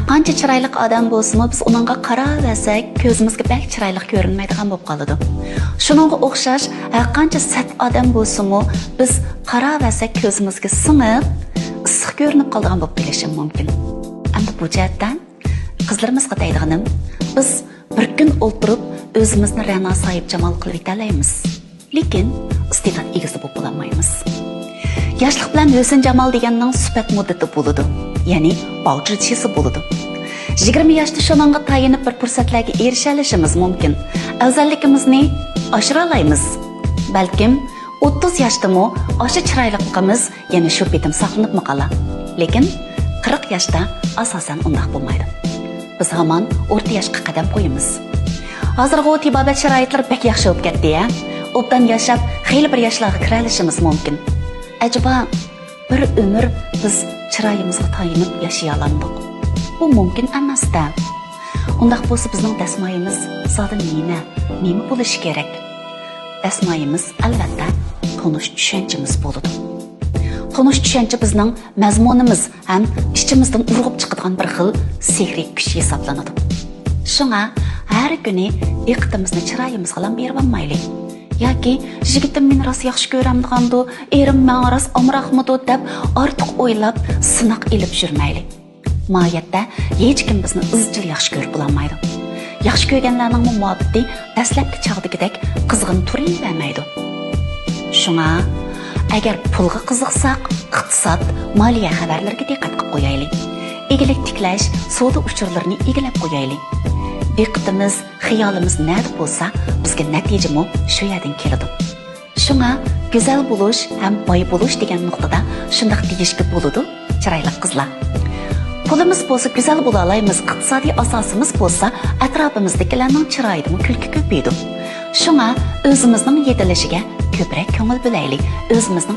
Qancha chiroyli odam bo'lsa-mu, biz uningga qaraversak, ko'zimizga bak chiroyli ko'rinmaydigan bo'lib qoladi. Shuningga o'xshash, har qancha sat odam bo'lsa-mu, biz qaraversak ko'zimizga singib, issiq ko'rinib qoladigan bo'lib qolishi mumkin. Endi bu jihatdan qizlarimizga deydiganim, biz bir kun o'ltirib o'zimizni ra'no sohib jamol qilib yetalaymiz. Lekin iste'dod egasi bo'lib qolmaymiz. Yoshlik bilan husn jamol deganning sifat muddati bo'ladi. Ya'ni bog'chisi bo'ladi. 20 yoshda shuningga tayinib bir fursatlarga erisha olishimiz mumkin. Afzalligimizni oshira olamiz. Balkim 30 yoshdami o'sha chiroyliligimiz yana shu betim saqlanib qola. Lekin 40 yoshda asosan undaq bo'lmaydi. Biz hamon o'rta yoshga qadam qo'yamiz. Hozirgi tibobat sharoitlar bek yaxshi bo'lib ketdi-ya. Obdan yashab, xeyli bir yoshlarga kira olishimiz mumkin. Acaba bir umr biz chiroyimizga tayinib yashay olandik? Bu mumkin emas-da. Undaq bo'lsa bizning dasmoyimiz zodi nima bo'lishi kerak? Dasmoyimiz albatta tonish tushunchamiz bo'ladi. Tonish tushuncha bizning mazmunimiz ham ichimizdan urg'ib chiqadigan bir xil sehriy kuch hisoblanadi. Shunga har kuni iqtimizni chiroyimizga bilan berib olmaylik. Yoki yigitim meni rost yaxshi ko'ramdigandi, erim menga rost omroqmidi deb ortiq o'ylab sinoq ilib yurmaylik. Mohiyatda hech kim bizni izchil yaxshi ko'rib bo'lmaydi. Yaxshi ko'rganlarning muhabbati dastlabki chog'dagidek qizg'in turavermaydi. Shunga agar pulga qiziqsak, iqtisod, moliya xabarlariga diqqat qilib qo'yaylik. Egilik tiklash, savdo uchurlarini egilab qo'yaylik. Diqqatimiz, xiyolimiz nada bo'lsa, bizga natijami shu yerdan keladi. Shunga go'zal bo'lish ham boy bo'lish degan nuqtada shundaq deyishga bo'ladi, chiroyli qizlar. Pulimiz bo'lsa go'zal bo'la olamiz, iqtisodiy asosimiz bo'lsa, atrofimizdagilarning chiroyidami kulki ko'paydi. Shunga o'zimizning yetilishiga ko'proq ko'ngil bo'laylik. O'zimizning